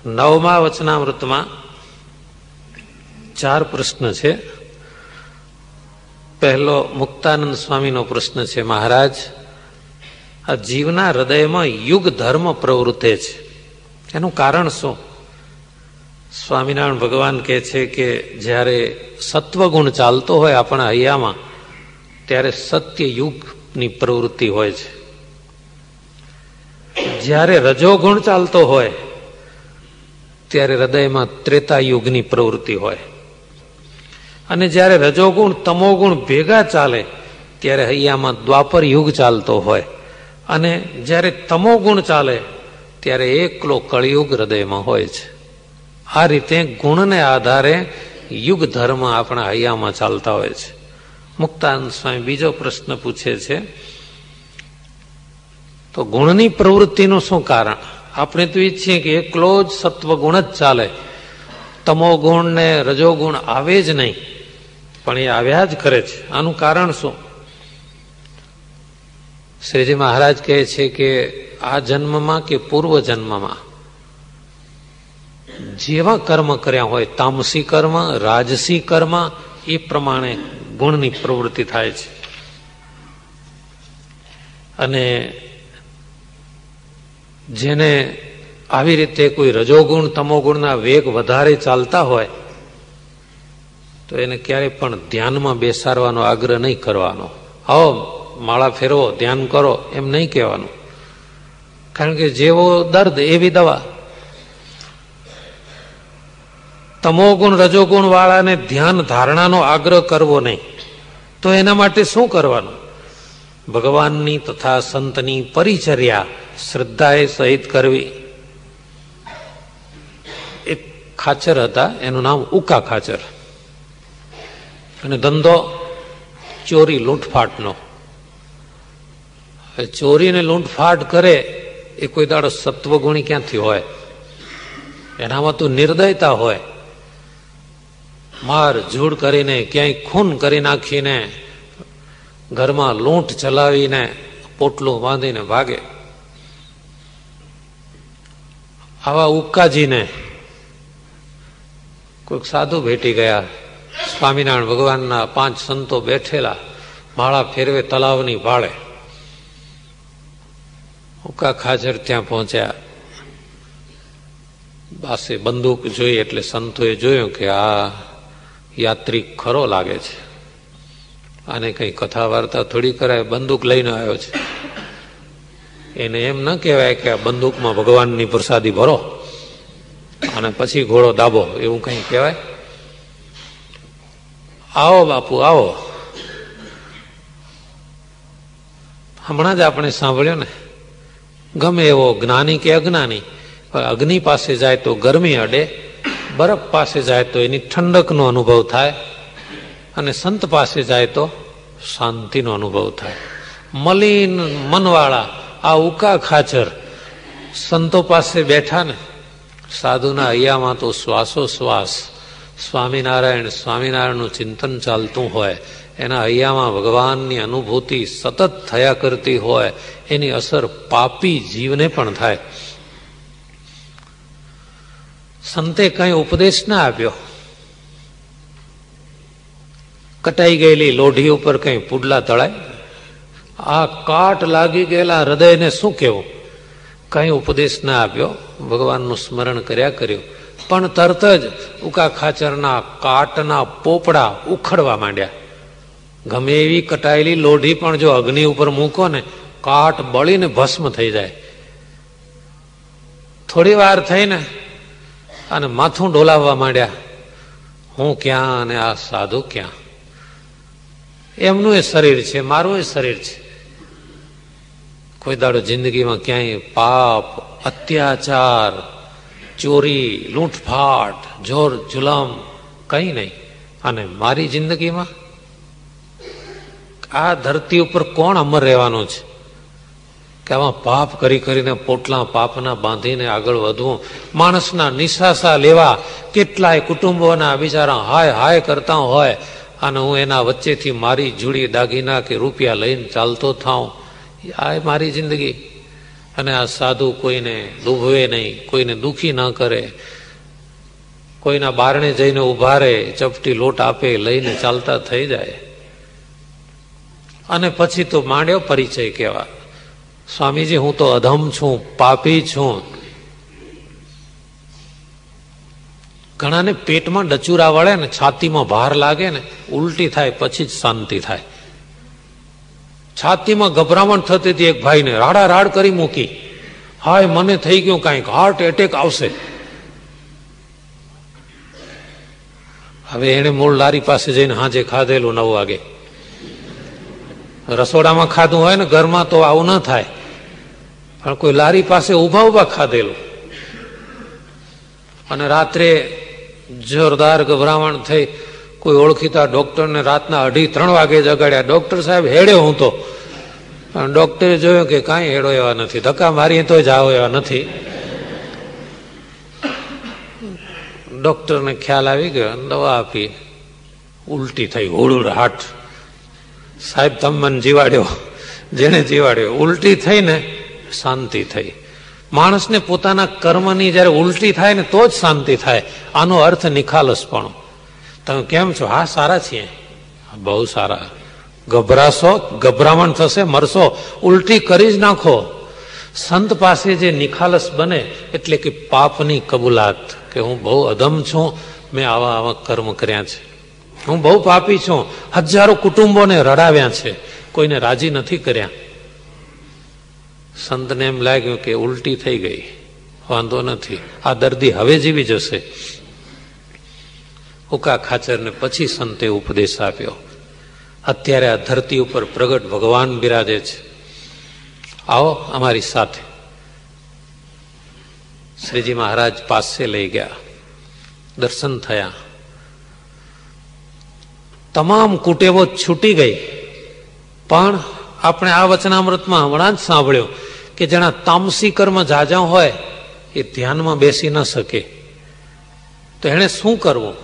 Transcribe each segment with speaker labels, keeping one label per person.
Speaker 1: નવમા વચનામૃતમાં 4 પ્રશ્ન છે. પહેલો મુક્તાનંદ સ્વામીનો પ્રશ્ન છે, મહારાજ, આ જીવના હૃદયમાં યુગ ધર્મ પ્રવૃત્તે છે, એનું કારણ શું? સ્વામિનારાયણ ભગવાન કહે છે કે જ્યારે સત્વગુણ ચાલતો હોય આપણા હૈયામાં ત્યારે સત્ય યુગની પ્રવૃત્તિ હોય છે. જ્યારે રજોગુણ ચાલતો હોય ત્યારે હૃદયમાં ત્રેતા યુગની પ્રવૃત્તિ હોય, અને જ્યારે રજોગુણ તમોગુણ ભેગા ચાલે ત્યારે હૈયામાં દ્વાપર યુગ ચાલતો હોય, અને જ્યારે તમોગુણ ચાલે ત્યારે એકલો કળિયુગ હૃદયમાં હોય છે. આ રીતે ગુણને આધારે યુગ ધર્મ આપણા હૈયામાં ચાલતા હોય છે. મુક્તાનંદ સ્વામી બીજો પ્રશ્ન પૂછે છે, તો ગુણની પ્રવૃત્તિનું શું કારણ? આપણે તો ઈચ્છીએ કે એકલો જ સત્વગુણ જ ચાલે, તમોગુણ ને રજોગુણ આવે જ નહીં, પણ એ આવ્યા જ કરે છે. આનું કારણ શું? શ્રીજી મહારાજ કહે છે કે આ જન્મમાં કે પૂર્વ જન્મમાં જેવા કર્મ કર્યા હોય, તામસી કર્મ, રાજસી કર્મ, એ પ્રમાણે ગુણની પ્રવૃત્તિ થાય છે. અને જેને આવી રીતે કોઈ રજોગુણ તમોગુણના વેગ વધારે ચાલતા હોય તો એને ક્યારેય પણ ધ્યાનમાં બેસાડવાનો આગ્રહ નહીં કરવાનો. આવો માળા ફેરવો, ધ્યાન કરો, એમ નહીં કહેવાનું. કારણ કે જેવો દર્દ એવી દવા. તમોગુણ રજોગુણ વાળાને ધ્યાન ધારણાનો આગ્રહ કરવો નહીં. તો એના માટે શું કરવાનું? ભગવાનની તથા સંતની પરિચર્યા શ્રદ્ધાએ સહિત કરવી. એક ખાચર હતા, એનું નામ ઉકા ખાચર, અને ધંધો ચોરી લૂંટફાટનો. ચોરીને લૂંટફાટ કરે એ કોઈ દાડો સત્વગુણી ક્યાંથી હોય? એનામાં તો નિર્દયતા હોય. માર ઝૂડ કરીને, ક્યાંય ખૂન કરી નાખીને, ઘરમાં લૂંટ ચલાવીને પોટલું બાંધીને ભાગે. આવા ઉક્કાજીને કોઈક સાધુ ભેટી ગયા. સ્વામિનારાયણ ભગવાનના 5 સંતો બેઠેલા, માળા ફેરવે તલાવની ભાળે. ઉકા ખાચર ત્યાં પહોંચ્યા. પાસે બંદૂક જોઈ એટલે સંતોએ જોયું કે આ યાત્રિક ખરો લાગે છે, આને કઈ કથા વાર્તા થોડી કરાય, બંદૂક લઈને આવ્યો છે. એને એમ ન કહેવાય કે આ બંદૂકમાં ભગવાનની પ્રસાદી ભરો અને પછી ઘોડો દાબો, એવું કઈ કહેવાય? આવો બાપુ આવો. હમણાં જ આપણે સાંભળ્યું ને, ગમે એવો જ્ઞાની કે અજ્ઞાની અગ્નિ પાસે જાય તો ગરમી અડે, બરફ પાસે જાય તો એની ઠંડકનો અનુભવ થાય, અને સંત પાસે જાય તો શાંતિનો અનુભવ થાય. મલિન મનવાળા આ ઉકા ખાચર સંતો પાસે બેઠા ને, સાધુના હૈયામાં તો શ્વાસોશ્વાસ સ્વામિનારાયણ સ્વામિનારાયણનું ચિંતન ચાલતું હોય, એના હૈયામાં ભગવાનની અનુભૂતિ સતત થયા કરતી હોય, એની અસર પાપી જીવને પણ થાય. સંતે કઈ ઉપદેશ ના આપ્યો. કટાઈ ગયેલી લોઢી ઉપર કઈ પુડલા તળાય? આ કાટ લાગી ગયેલા હૃદયને શું કહેવું? કઈ ઉપદેશ ના આપ્યો. ભગવાનનું સ્મરણ કર્યા કર્યું, પણ તરત જ ઉકા ખાચરના કાટના પોપડા ઉખડવા માંડ્યા. ગમે એવી કટાયેલી લોઢી પણ જો અગ્નિ ઉપર મૂકો ને, કાટ બળીને ભસ્મ થઈ જાય. થોડી વાર થઈને અને માથું ડોલાવવા માંડ્યા. હું ક્યાં અને આ સાધુ ક્યાં? એમનું એ શરીર છે, મારું એ શરીર છે. કોઈ દાડો જિંદગીમાં ક્યાંય પાપ, અત્યાચાર, ચોરી, લૂંટફાટ, જોર જુલમ કઈ નહીં. અને મારી જિંદગીમાં આ ધરતી ઉપર કોણ અમર રહેવાનું છે કે આમાં પાપ કરી કરીને પોટલા પાપના બાંધીને આગળ વધવું? માણસના નિશાસા લેવા કેટલાય કુટુંબોના બિચારા હાય હાય કરતા હોય, અને હું એના વચ્ચેથી મારી જુડી દાગીના કે રૂપિયા લઈને ચાલતો થાઉં. આ મારી જિંદગી. અને આ સાધુ કોઈને દુભવે નહીં, કોઈને દુખી ન કરે, કોઈના બારણે જઈને ઉભા રહે, ચપટી લોટ આપે, લઈને ચાલતા થઈ જાય. અને પછી તો માંડ્યો પરિચય કહેવા, સ્વામીજી હું તો અધમ છું, પાપી છું. ઘણાને પેટમાં ડચુરા વળે ને, છાતીમાં ભાર લાગે ને, ઉલટી થાય પછી જ શાંતિ થાય. છાતીમાં ગભરામણ થતી હતી એક ભાઈને, રાડા રાડ કરી મૂકી, હાય મને થઈ ગયું કાંઈક, હાર્ટ એટેક આવશે. હવે એને મૂળ લારી પાસે જઈને હાજે ખાધેલું 9 વાગે, રસોડામાં ખાધું હોય ને ઘરમાં તો આવું ન થાય, પણ કોઈ લારી પાસે ઉભા ઉભા ખાધેલું. અને રાત્રે જોરદાર ગભરામણ થઈ, કોઈ ઓળખીતા ડોક્ટરને રાતના 2:30-3 વાગે જગાડ્યા. ડોક્ટર સાહેબ હેડ્યો હું તો, પણ ડોક્ટરે જોયું કે કાંઈ હેડો એવા નથી, ધક્કા મારીએ તો જાઓ એવા નથી. ડોક્ટરને ખ્યાલ આવી ગયો, દવા આપી, ઉલટી થઈ, હોળુહાટ. સાહેબ તમે મને જીવાડ્યો, જેને જીવાડ્યો. ઉલટી થઈ ને શાંતિ થઈ. માણસને પોતાના કર્મની જયારે ઉલટી થાય ને તો જ શાંતિ થાય. આનો અર્થ નિખાલસપણો. તમે કેમ છો? હા સારા છીએ. બહુ સારા. ગભરાશો, ગભરામણ થશે, મરશો, ઉલટી કરી જ નાખો. સંત પાસે જે નિખાલસ બને એટલે કે પાપની કબૂલાત, કે હું બહુ અધમ છું, મેં આવા આવા કર્મ કર્યા છે, હું બહુ પાપી છું, હજારો કુટુંબોને રડાવ્યા છે, કોઈને રાજી નથી કર્યા. સંતને એમ લાગ્યું કે ઉલટી થઈ ગઈ, વાંધો નથી, આ દર્દી હવે જીવી જશે. હુકા ખાચરને પછી સંતે ઉપદેશ આપ્યો, અત્યારે આ ધરતી ઉપર પ્રગટ ભગવાન બિરાજે છે, આવો અમારી સાથે. શ્રીજી મહારાજ પાસે લઈ ગયા, દર્શન થયા. તમામ કુટેવો છૂટી ગઈ. પણ આપણે આ વચનામૃતમાં હમણાં જ સાંભળ્યું કે જેના તામસી કર્મ ઝાઝા હોય એ ધ્યાનમાં બેસી ન શકે, તો એણે શું કરવું?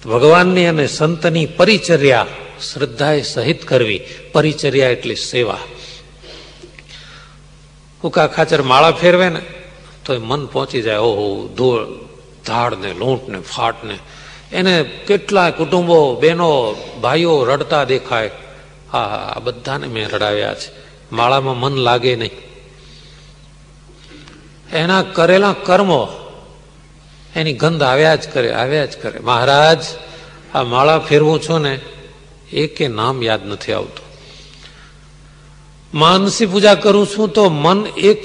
Speaker 1: ભગવાનની અને સંતની પરિચર્યા શ્રદ્ધાએ સહિત કરવી. પરિચર્યા એટલે સેવા. હુકા ખાચર માળા ફેરવે ને તો એ મન પહોંચી જાય, ઓહો ધૂળ ધાડ ને લૂંટ ને ફાટ ને. એને કેટલાય કુટુંબો, બહેનો, ભાઈઓ રડતા દેખાય. આ બધાને મેં રડાવ્યા છે. માળામાં મન લાગે નહીં. એના કરેલા કર્મો એની ગંધ આવ્યા જ કરે, આવ્યા જ કરે. મહારાજ આ માળા ફેરવું છું ને એકે નામ યાદ નથી આવતું. માનસી પૂજા કરું છું તો મન એક